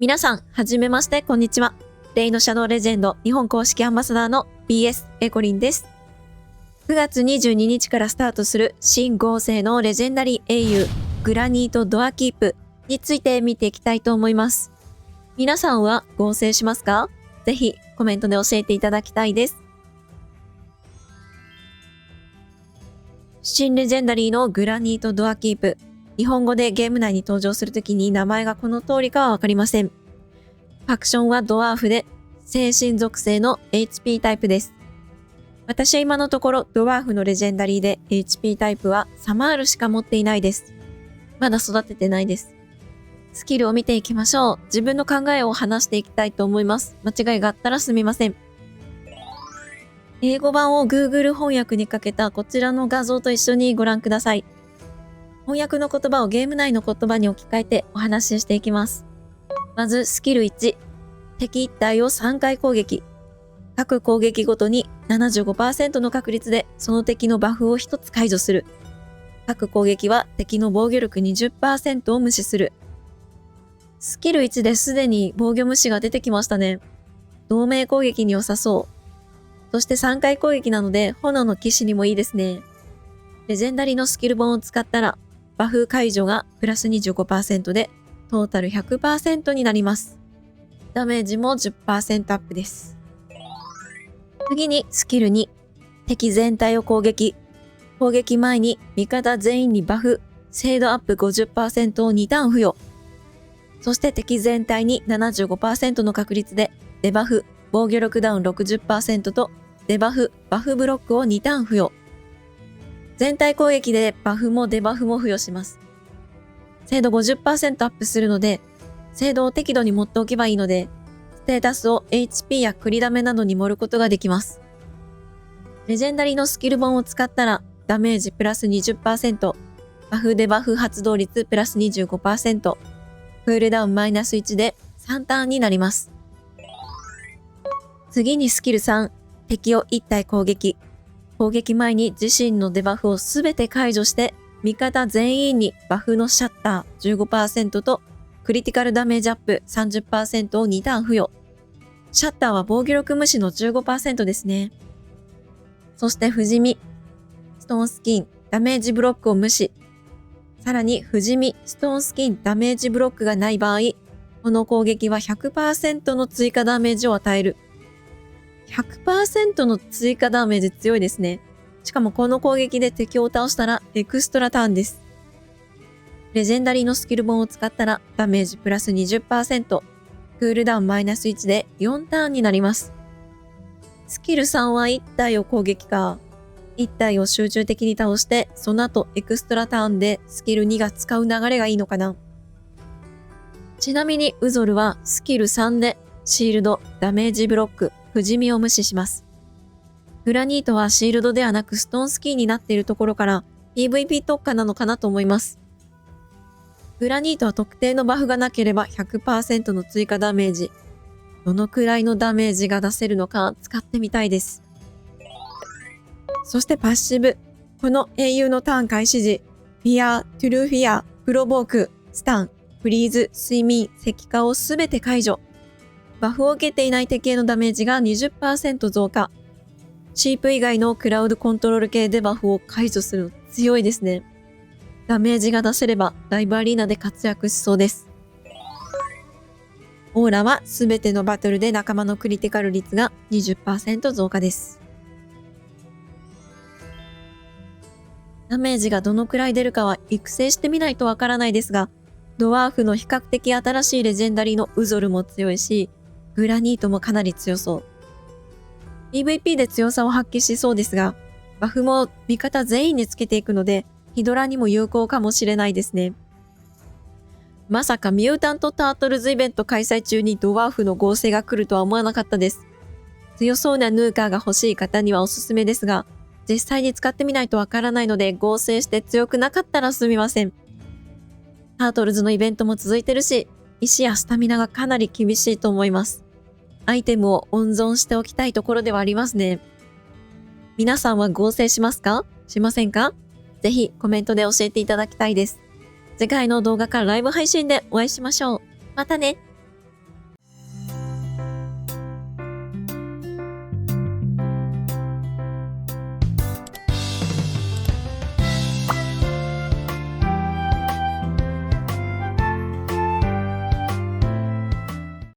皆さん、はじめまして、こんにちは。レイのシャドウレジェンド日本公式アンバサダーの BS エコリンです。9月22日からスタートする新合成のレジェンダリー英雄グラニートドアキープについて見ていきたいと思います。皆さんは合成しますか？ぜひコメントで教えていただきたいです。新レジェンダリーのグラニートドアキープ。日本語でゲーム内に登場するときに名前がこの通りかはわかりません。ファクションはドワーフで、精神属性の HP タイプです。私は今のところドワーフのレジェンダリーで HP タイプはサマールしか持っていないです。まだ育ててないです。スキルを見ていきましょう。自分の考えを話していきたいと思います。間違いがあったらすみません。英語版を Google 翻訳にかけたこちらの画像と一緒にご覧ください。翻訳の言葉をゲーム内の言葉に置き換えてお話ししていきます。まずスキル1、敵1体を3回攻撃。各攻撃ごとに 75% の確率でその敵のバフを1つ解除する。各攻撃は敵の防御力 20% を無視する。スキル1ですでに防御無視が出てきましたね。同盟攻撃に良さそう。そして3回攻撃なので炎の騎士にもいいですね。レジェンダリのスキル本を使ったらバフ解除がプラス 25% でトータル 100% になります。ダメージも 10% アップです。次にスキル2、敵全体を攻撃。攻撃前に味方全員にバフ、精度アップ 50% を2ターン付与。そして敵全体に 75% の確率でデバフ、防御力ダウン 60% とデバフ、バフブロックを2ターン付与。全体攻撃でバフもデバフも付与します。精度 50% アップするので、精度を適度に持っておけばいいので、ステータスを HP やクリダメなどに盛ることができます。レジェンダリーのスキル本を使ったら、ダメージプラス 20%、バフデバフ発動率プラス 25%、クールダウンマイナス1で3ターンになります。次にスキル3、敵を1体攻撃。攻撃前に自身のデバフをすべて解除して、味方全員にバフのシャッター 15% とクリティカルダメージアップ 30% を2ターン付与。シャッターは防御力無視の 15% ですね。そして不死身、ストーンスキン、ダメージブロックを無視。さらに不死身、ストーンスキン、ダメージブロックがない場合、この攻撃は 100% の追加ダメージを与える。100% の追加ダメージ強いですね。しかもこの攻撃で敵を倒したらエクストラターンです。レジェンダリーのスキル本を使ったらダメージプラス 20%、クールダウンマイナス1で4ターンになります。スキル3は1体を攻撃か。1体を集中的に倒して、その後エクストラターンでスキル2が使う流れがいいのかな。ちなみにウゾルはスキル3でシールド、ダメージブロック、不死身を無視します。グラニートはシールドではなくストーンスキーになっているところから PVP 特化なのかなと思います。グラニートは特定のバフがなければ 100% の追加ダメージ。どのくらいのダメージが出せるのか使ってみたいです。そしてパッシブ。この英雄のターン開始時、フィア、トゥルーフィア、プロボーク、スタン、フリーズ、睡眠、石化をすべて解除。バフを受けていない敵へのダメージが 20% 増加。シープ以外のクラウドコントロール系デバフを解除するの強いですね。ダメージが出せればライブアリーナで活躍しそうです。オーラはすべてのバトルで仲間のクリティカル率が 20% 増加です。ダメージがどのくらい出るかは育成してみないとわからないですが、ドワーフの比較的新しいレジェンダリーのウゾルも強いし、グラニートもかなり強そう。PVP で強さを発揮しそうですが、バフも味方全員につけていくので、ヒドラにも有効かもしれないですね。まさかミュータント・タートルズイベント開催中にドワーフの合成が来るとは思わなかったです。強そうなヌーカーが欲しい方にはおすすめですが、実際に使ってみないとわからないので合成して強くなかったらすみません。タートルズのイベントも続いてるし、石やスタミナがかなり厳しいと思います。アイテムを温存しておきたいところではありますね。皆さんは合成しますか？しませんか？ぜひコメントで教えていただきたいです。次回の動画かライブ配信でお会いしましょう。またね。